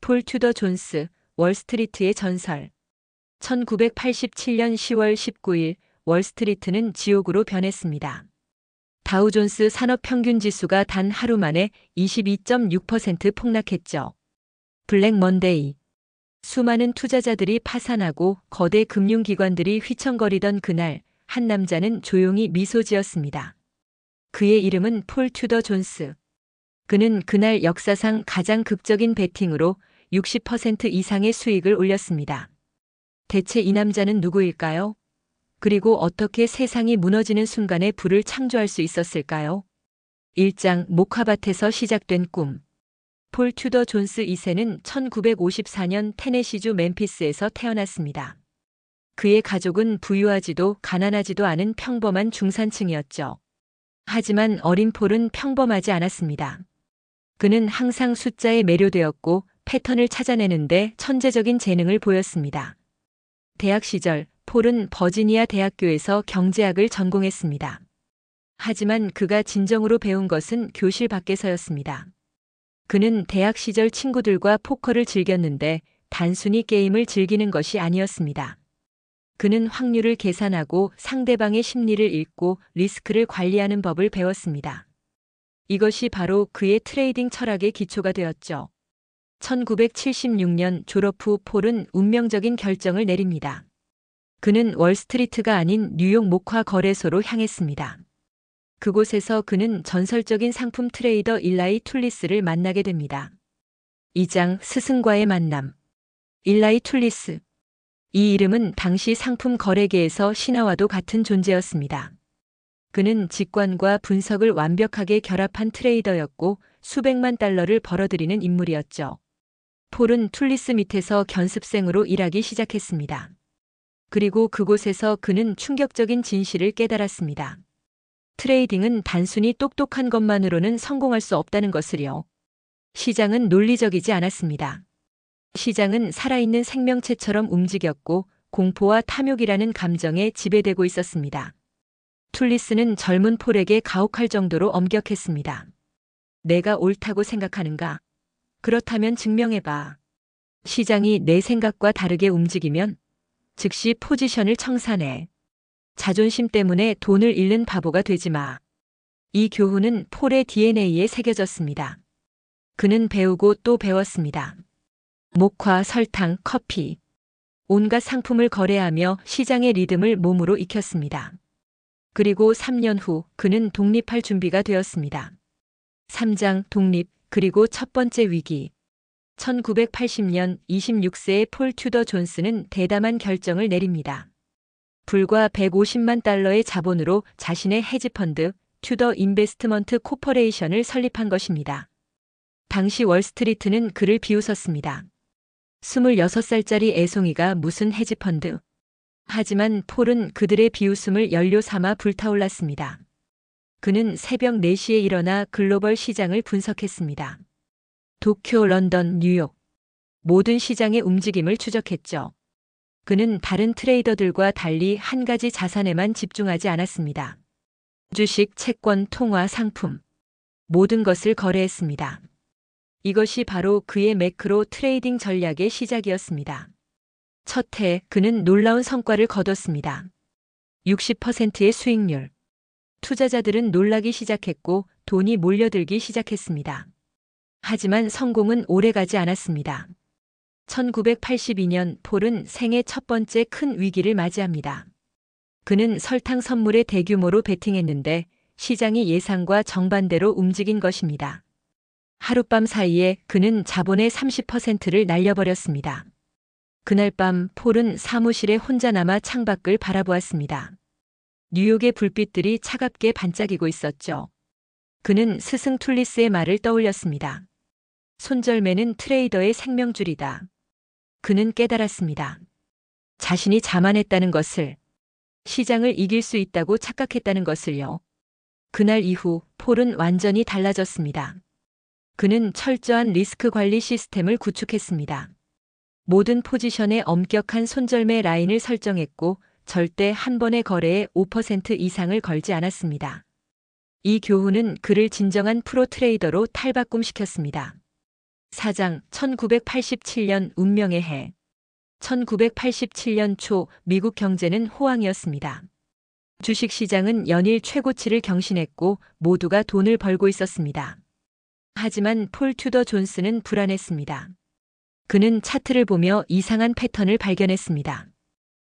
폴 튜더 존스, 월스트리트의 전설. 1987년 10월 19일 월스트리트는 지옥으로 변했습니다. 다우존스 산업평균지수가 단 하루 만에 22.6% 폭락했죠. 블랙 먼데이. 수많은 투자자들이 파산하고 거대 금융기관들이 휘청거리던 그날 한 남자는 조용히 미소 지었습니다. 그의 이름은 폴 튜더 존스. 그는 그날 역사상 가장 극적인 베팅으로 60% 이상의 수익을 올렸습니다. 대체 이 남자는 누구일까요? 그리고 어떻게 세상이 무너지는 순간에 부를 창조할 수 있었을까요? 1장 목화밭에서 시작된 꿈. 폴 튜더 존스 2세는 1954년 테네시주 멤피스에서 태어났습니다. 그의 가족은 부유하지도 가난하지도 않은 평범한 중산층이었죠. 하지만 어린 폴은 평범하지 않았습니다. 그는 항상 숫자에 매료되었고 패턴을 찾아내는데 천재적인 재능을 보였습니다. 대학 시절 폴은 버지니아 대학교에서 경제학을 전공했습니다. 하지만 그가 진정으로 배운 것은 교실 밖에서였습니다. 그는 대학 시절 친구들과 포커를 즐겼는데 단순히 게임을 즐기는 것이 아니었습니다. 그는 확률을 계산하고 상대방의 심리를 읽고 리스크를 관리하는 법을 배웠습니다. 이것이 바로 그의 트레이딩 철학의 기초가 되었죠. 1976년 졸업 후 폴은 운명적인 결정을 내립니다. 그는 월스트리트가 아닌 뉴욕 목화 거래소로 향했습니다. 그곳에서 그는 전설적인 상품 트레이더 일라이 툴리스를 만나게 됩니다. 2장 스승과의 만남. 일라이 툴리스. 이 이름은 당시 상품 거래계에서 신화와도 같은 존재였습니다. 그는 직관과 분석을 완벽하게 결합한 트레이더였고 수백만 달러를 벌어들이는 인물이었죠. 폴은 툴리스 밑에서 견습생으로 일하기 시작했습니다. 그리고 그곳에서 그는 충격적인 진실을 깨달았습니다. 트레이딩은 단순히 똑똑한 것만으로는 성공할 수 없다는 것을요. 시장은 논리적이지 않았습니다. 시장은 살아있는 생명체처럼 움직였고 공포와 탐욕이라는 감정에 지배되고 있었습니다. 툴리스는 젊은 폴에게 가혹할 정도로 엄격했습니다. 내가 옳다고 생각하는가? 그렇다면 증명해봐. 시장이 내 생각과 다르게 움직이면 즉시 포지션을 청산해. 자존심 때문에 돈을 잃는 바보가 되지 마. 이 교훈은 폴의 DNA에 새겨졌습니다. 그는 배우고 또 배웠습니다. 목화, 설탕, 커피. 온갖 상품을 거래하며 시장의 리듬을 몸으로 익혔습니다. 그리고 3년 후 그는 독립할 준비가 되었습니다. 3장 독립 그리고 첫 번째 위기. 1980년 26세의 폴 튜더 존스는 대담한 결정을 내립니다. 불과 150만 달러의 자본으로 자신의 헤지펀드 튜더 인베스트먼트 코퍼레이션을 설립한 것입니다. 당시 월스트리트는 그를 비웃었습니다. 26살짜리 애송이가 무슨 헤지펀드? 하지만 폴은 그들의 비웃음을 연료 삼아 불타올랐습니다. 그는 새벽 4시에 일어나 글로벌 시장을 분석했습니다. 도쿄, 런던, 뉴욕. 모든 시장의 움직임을 추적했죠. 그는 다른 트레이더들과 달리 한 가지 자산에만 집중하지 않았습니다. 주식, 채권, 통화, 상품. 모든 것을 거래했습니다. 이것이 바로 그의 매크로 트레이딩 전략의 시작이었습니다. 첫 해 그는 놀라운 성과를 거뒀습니다. 60%의 수익률. 투자자들은 놀라기 시작했고 돈이 몰려들기 시작했습니다. 하지만 성공은 오래가지 않았습니다. 1982년 폴은 생애 첫 번째 큰 위기를 맞이합니다. 그는 설탕 선물에 대규모로 베팅했는데 시장이 예상과 정반대로 움직인 것입니다. 하룻밤 사이에 그는 자본의 30%를 날려버렸습니다. 그날 밤 폴은 사무실에 혼자 남아 창밖을 바라보았습니다. 뉴욕의 불빛들이 차갑게 반짝이고 있었죠. 그는 스승 툴리스의 말을 떠올렸습니다. 손절매는 트레이더의 생명줄이다. 그는 깨달았습니다. 자신이 자만했다는 것을, 시장을 이길 수 있다고 착각했다는 것을요. 그날 이후 폴은 완전히 달라졌습니다. 그는 철저한 리스크 관리 시스템을 구축했습니다. 모든 포지션에 엄격한 손절매 라인을 설정했고 절대 한 번의 거래에 5% 이상을 걸지 않았습니다. 이 교훈은 그를 진정한 프로 트레이더로 탈바꿈시켰습니다. 4장 1987년 운명의 해. 1987년 초 미국 경제는 호황이었습니다. 주식시장은 연일 최고치를 경신했고 모두가 돈을 벌고 있었습니다. 하지만 폴 튜더 존스는 불안했습니다. 그는 차트를 보며 이상한 패턴을 발견했습니다.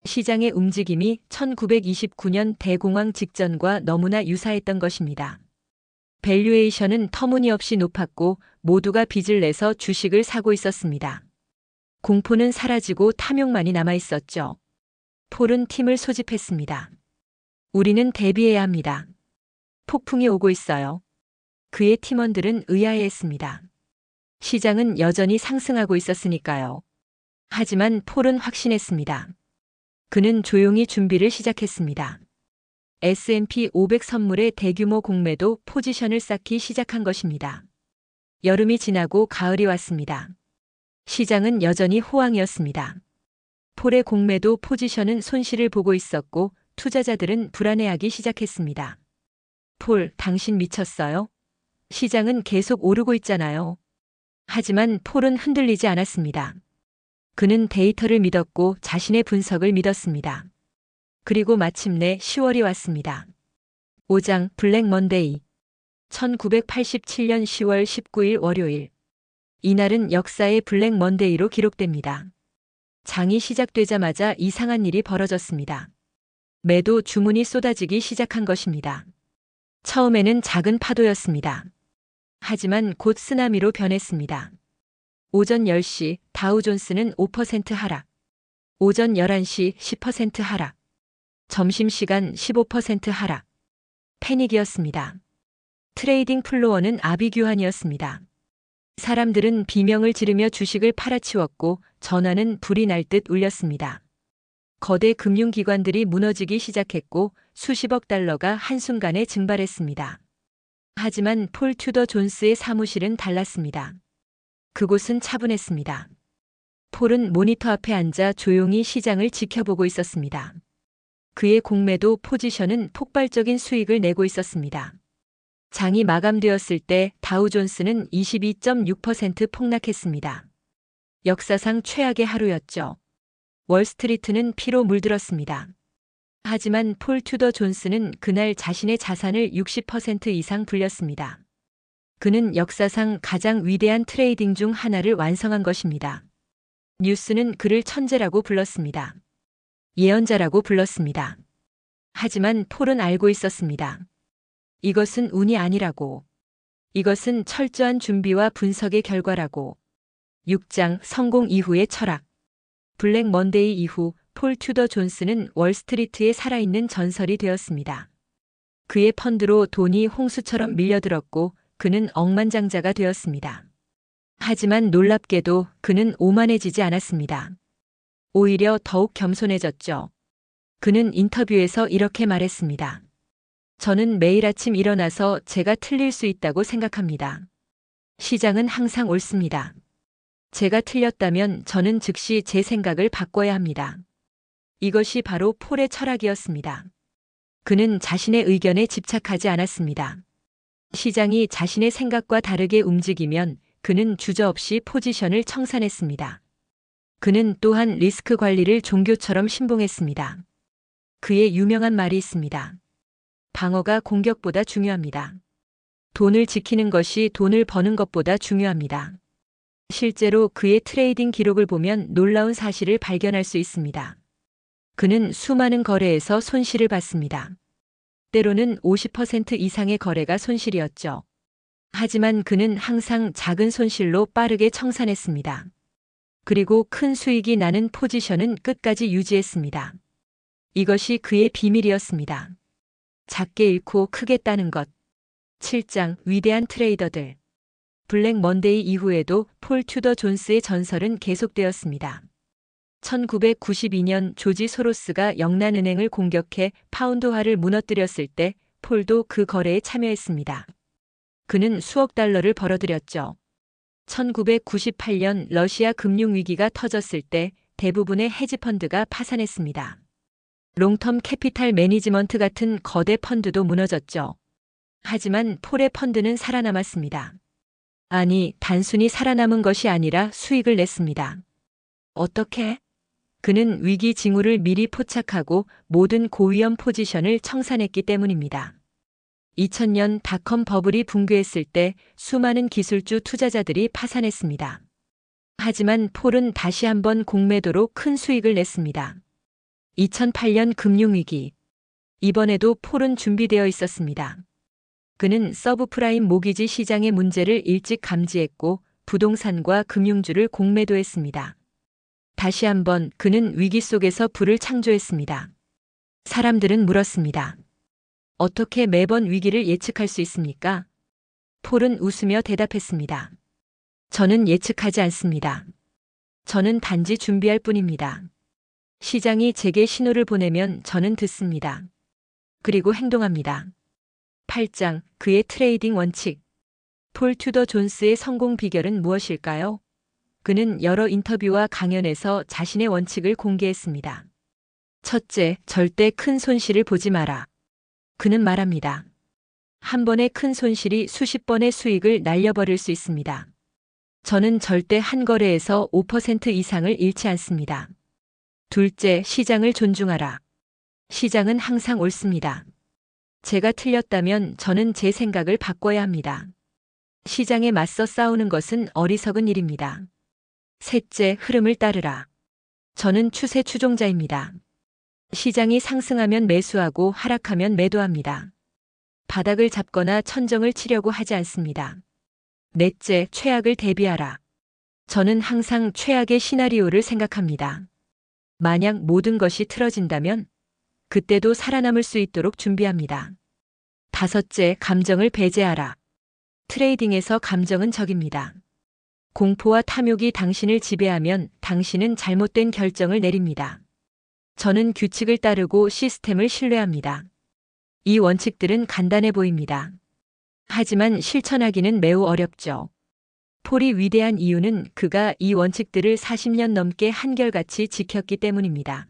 시장의 움직임이 1929년 대공황 직전과 너무나 유사했던 것입니다. 밸류에이션은 터무니없이 높았고 모두가 빚을 내서 주식을 사고 있었습니다. 공포는 사라지고 탐욕만이 남아 있었죠. 폴은 팀을 소집했습니다. 우리는 대비해야 합니다. 폭풍이 오고 있어요. 그의 팀원들은 의아해했습니다. 시장은 여전히 상승하고 있었으니까요. 하지만 폴은 확신했습니다. 그는 조용히 준비를 시작했습니다. S&P 500 선물의 대규모 공매도 포지션을 쌓기 시작한 것입니다. 여름이 지나고 가을이 왔습니다. 시장은 여전히 호황이었습니다. 폴의 공매도 포지션은 손실을 보고 있었고 투자자들은 불안해하기 시작했습니다. 폴, 당신 미쳤어요? 시장은 계속 오르고 있잖아요. 하지만 폴은 흔들리지 않았습니다. 그는 데이터를 믿었고 자신의 분석을 믿었습니다. 그리고 마침내 10월이 왔습니다. 5장 블랙 먼데이. 1987년 10월 19일 월요일. 이날은 역사의 블랙 먼데이로 기록됩니다. 장이 시작되자마자 이상한 일이 벌어졌습니다. 매도 주문이 쏟아지기 시작한 것입니다. 처음에는 작은 파도였습니다. 하지만 곧 쓰나미로 변했습니다. 오전 10시 다우존스는 5% 하락. 오전 11시 10% 하락. 점심시간 15% 하락. 패닉이었습니다. 트레이딩 플로어는 아비규환이었습니다. 사람들은 비명을 지르며 주식을 팔아치웠고 전화는 불이 날 듯 울렸습니다. 거대 금융기관들이 무너지기 시작했고 수십억 달러가 한순간에 증발했습니다. 하지만 폴 튜더 존스의 사무실은 달랐습니다. 그곳은 차분했습니다. 폴은 모니터 앞에 앉아 조용히 시장을 지켜보고 있었습니다. 그의 공매도 포지션은 폭발적인 수익을 내고 있었습니다. 장이 마감되었을 때 다우존스는 22.6% 폭락했습니다. 역사상 최악의 하루였죠. 월스트리트는 피로 물들었습니다. 하지만 폴 튜더 존스는 그날 자신의 자산을 60% 이상 불렸습니다. 그는 역사상 가장 위대한 트레이딩 중 하나를 완성한 것입니다. 뉴스는 그를 천재라고 불렀습니다. 예언자라고 불렀습니다. 하지만 폴은 알고 있었습니다. 이것은 운이 아니라고. 이것은 철저한 준비와 분석의 결과라고. 6장 성공 이후의 철학. 블랙 먼데이 이후 폴 튜더 존스는 월스트리트에 살아있는 전설이 되었습니다. 그의 펀드로 돈이 홍수처럼 밀려들었고 그는 억만장자가 되었습니다. 하지만 놀랍게도 그는 오만해지지 않았습니다. 오히려 더욱 겸손해졌죠. 그는 인터뷰에서 이렇게 말했습니다. 저는 매일 아침 일어나서 제가 틀릴 수 있다고 생각합니다. 시장은 항상 옳습니다. 제가 틀렸다면 저는 즉시 제 생각을 바꿔야 합니다. 이것이 바로 폴의 철학이었습니다. 그는 자신의 의견에 집착하지 않았습니다. 시장이 자신의 생각과 다르게 움직이면 그는 주저없이 포지션을 청산했습니다. 그는 또한 리스크 관리를 종교처럼 신봉했습니다. 그의 유명한 말이 있습니다. 방어가 공격보다 중요합니다. 돈을 지키는 것이 돈을 버는 것보다 중요합니다. 실제로 그의 트레이딩 기록을 보면 놀라운 사실을 발견할 수 있습니다. 그는 수많은 거래에서 손실을 봤습니다. 때로는 50% 이상의 거래가 손실이었죠. 하지만 그는 항상 작은 손실로 빠르게 청산했습니다. 그리고 큰 수익이 나는 포지션은 끝까지 유지했습니다. 이것이 그의 비밀이었습니다. 작게 잃고 크게 따는 것. 7장 위대한 트레이더들. 블랙 먼데이 이후에도 폴 튜더 존스의 전설은 계속되었습니다. 1992년 조지 소로스가 영란은행을 공격해 파운드화를 무너뜨렸을 때 폴도 그 거래에 참여했습니다. 그는 수억 달러를 벌어들였죠. 1998년 러시아 금융위기가 터졌을 때 대부분의 헤지펀드가 파산했습니다. 롱텀 캐피탈 매니지먼트 같은 거대 펀드도 무너졌죠. 하지만 폴의 펀드는 살아남았습니다. 아니, 단순히 살아남은 것이 아니라 수익을 냈습니다. 어떻게? 그는 위기 징후를 미리 포착하고 모든 고위험 포지션을 청산했기 때문입니다. 2000년 닷컴 버블이 붕괴했을 때 수많은 기술주 투자자들이 파산했습니다. 하지만 폴은 다시 한번 공매도로 큰 수익을 냈습니다. 2008년 금융위기. 이번에도 폴은 준비되어 있었습니다. 그는 서브프라임 모기지 시장의 문제를 일찍 감지했고 부동산과 금융주를 공매도했습니다. 다시 한번 그는 위기 속에서 부를 창조했습니다. 사람들은 물었습니다. 어떻게 매번 위기를 예측할 수 있습니까? 폴은 웃으며 대답했습니다. 저는 예측하지 않습니다. 저는 단지 준비할 뿐입니다. 시장이 제게 신호를 보내면 저는 듣습니다. 그리고 행동합니다. 8장 그의 트레이딩 원칙. 폴 튜더 존스의 성공 비결은 무엇일까요? 그는 여러 인터뷰와 강연에서 자신의 원칙을 공개했습니다. 첫째, 절대 큰 손실을 보지 마라. 그는 말합니다. 한 번의 큰 손실이 수십 번의 수익을 날려버릴 수 있습니다. 저는 절대 한 거래에서 5% 이상을 잃지 않습니다. 둘째, 시장을 존중하라. 시장은 항상 옳습니다. 제가 틀렸다면 저는 제 생각을 바꿔야 합니다. 시장에 맞서 싸우는 것은 어리석은 일입니다. 셋째, 흐름을 따르라. 저는 추세 추종자입니다. 시장이 상승하면 매수하고 하락하면 매도합니다. 바닥을 잡거나 천정을 치려고 하지 않습니다. 넷째, 최악을 대비하라. 저는 항상 최악의 시나리오를 생각합니다. 만약 모든 것이 틀어진다면 그때도 살아남을 수 있도록 준비합니다. 다섯째, 감정을 배제하라. 트레이딩에서 감정은 적입니다. 공포와 탐욕이 당신을 지배하면 당신은 잘못된 결정을 내립니다. 저는 규칙을 따르고 시스템을 신뢰합니다. 이 원칙들은 간단해 보입니다. 하지만 실천하기는 매우 어렵죠. 폴이 위대한 이유는 그가 이 원칙들을 40년 넘게 한결같이 지켰기 때문입니다.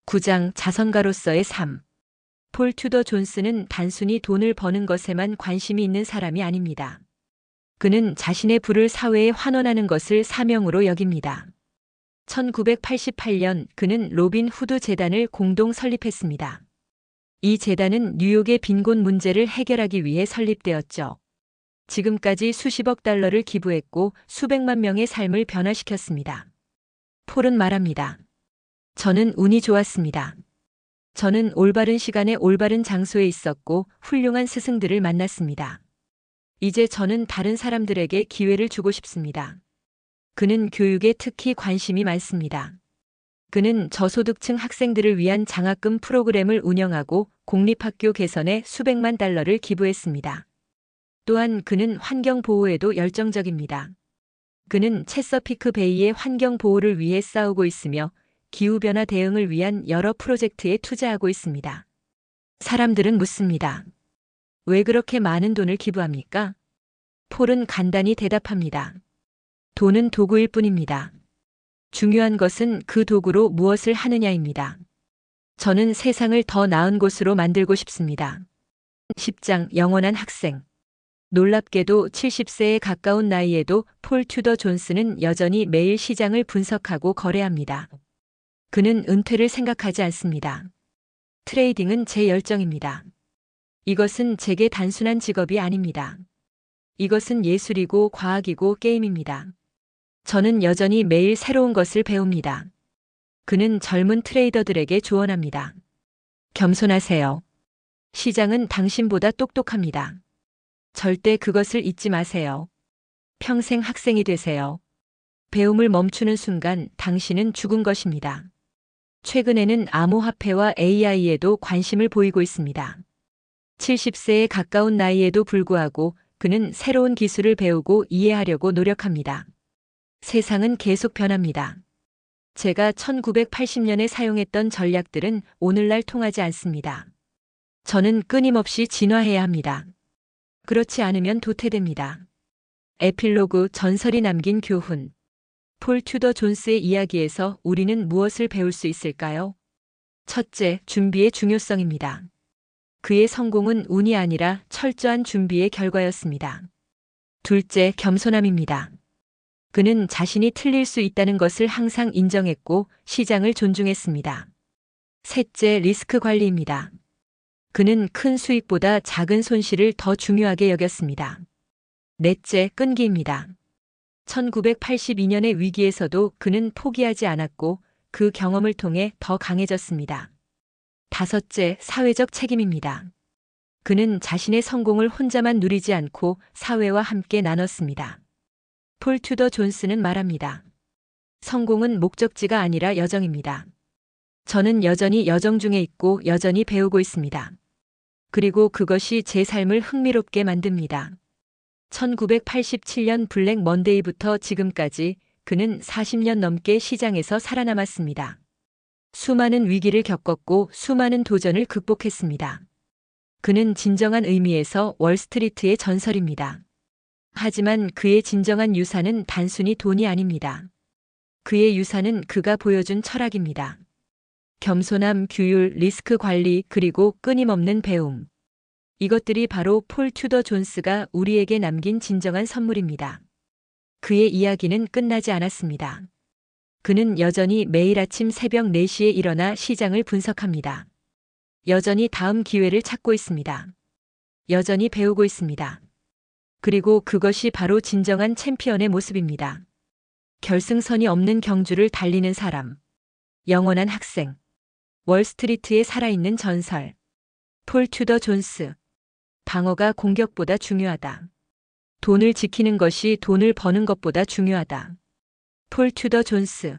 9장 자선가로서의 삶. 폴 튜더 존스는 단순히 돈을 버는 것에만 관심이 있는 사람이 아닙니다. 그는 자신의 부를 사회에 환원하는 것을 사명으로 여깁니다. 1988년 그는 로빈 후드 재단을 공동 설립했습니다. 이 재단은 뉴욕의 빈곤 문제를 해결하기 위해 설립되었죠. 지금까지 수십억 달러를 기부했고 수백만 명의 삶을 변화시켰습니다. 폴은 말합니다. 저는 운이 좋았습니다. 저는 올바른 시간에 올바른 장소에 있었고 훌륭한 스승들을 만났습니다. 이제 저는 다른 사람들에게 기회를 주고 싶습니다. 그는 교육에 특히 관심이 많습니다. 그는 저소득층 학생들을 위한 장학금 프로그램을 운영하고 공립학교 개선에 수백만 달러를 기부했습니다. 또한 그는 환경 보호에도 열정적입니다. 그는 체서피크 베이의 환경 보호를 위해 싸우고 있으며 기후변화 대응을 위한 여러 프로젝트에 투자하고 있습니다. 사람들은 묻습니다. 왜 그렇게 많은 돈을 기부합니까? 폴은 간단히 대답합니다. 돈은 도구일 뿐입니다. 중요한 것은 그 도구로 무엇을 하느냐입니다. 저는 세상을 더 나은 곳으로 만들고 싶습니다. 10장 영원한 학생. 놀랍게도 70세에 가까운 나이에도 폴 튜더 존스는 여전히 매일 시장을 분석하고 거래합니다. 그는 은퇴를 생각하지 않습니다. 트레이딩은 제 열정입니다. 이것은 제게 단순한 직업이 아닙니다. 이것은 예술이고 과학이고 게임입니다. 저는 여전히 매일 새로운 것을 배웁니다. 그는 젊은 트레이더들에게 조언합니다. 겸손하세요. 시장은 당신보다 똑똑합니다. 절대 그것을 잊지 마세요. 평생 학생이 되세요. 배움을 멈추는 순간 당신은 죽은 것입니다. 최근에는 암호화폐와 AI에도 관심을 보이고 있습니다. 70세에 가까운 나이에도 불구하고 그는 새로운 기술을 배우고 이해하려고 노력합니다. 세상은 계속 변합니다. 제가 1980년에 사용했던 전략들은 오늘날 통하지 않습니다. 저는 끊임없이 진화해야 합니다. 그렇지 않으면 도태됩니다. 에필로그 전설이 남긴 교훈. 폴 튜더 존스의 이야기에서 우리는 무엇을 배울 수 있을까요? 첫째, 준비의 중요성입니다. 그의 성공은 운이 아니라 철저한 준비의 결과였습니다. 둘째, 겸손함입니다. 그는 자신이 틀릴 수 있다는 것을 항상 인정했고 시장을 존중했습니다. 셋째, 리스크 관리입니다. 그는 큰 수익보다 작은 손실을 더 중요하게 여겼습니다. 넷째, 끈기입니다. 1982년의 위기에서도 그는 포기하지 않았고 그 경험을 통해 더 강해졌습니다. 다섯째, 사회적 책임입니다. 그는 자신의 성공을 혼자만 누리지 않고 사회와 함께 나눴습니다. 폴 튜더 존스는 말합니다. 성공은 목적지가 아니라 여정입니다. 저는 여전히 여정 중에 있고 여전히 배우고 있습니다. 그리고 그것이 제 삶을 흥미롭게 만듭니다. 1987년 블랙 먼데이부터 지금까지 그는 40년 넘게 시장에서 살아남았습니다. 수많은 위기를 겪었고 수많은 도전을 극복했습니다. 그는 진정한 의미에서 월스트리트의 전설입니다. 하지만 그의 진정한 유산은 단순히 돈이 아닙니다. 그의 유산은 그가 보여준 철학입니다. 겸손함, 규율, 리스크 관리, 그리고 끊임없는 배움. 이것들이 바로 폴 튜더 존스가 우리에게 남긴 진정한 선물입니다. 그의 이야기는 끝나지 않았습니다. 그는 여전히 매일 아침 새벽 4시에 일어나 시장을 분석합니다. 여전히 다음 기회를 찾고 있습니다. 여전히 배우고 있습니다. 그리고 그것이 바로 진정한 챔피언의 모습입니다. 결승선이 없는 경주를 달리는 사람. 영원한 학생. 월스트리트에 살아있는 전설. 폴 튜더 존스. 방어가 공격보다 중요하다. 돈을 지키는 것이 돈을 버는 것보다 중요하다. 폴 튜더 존스.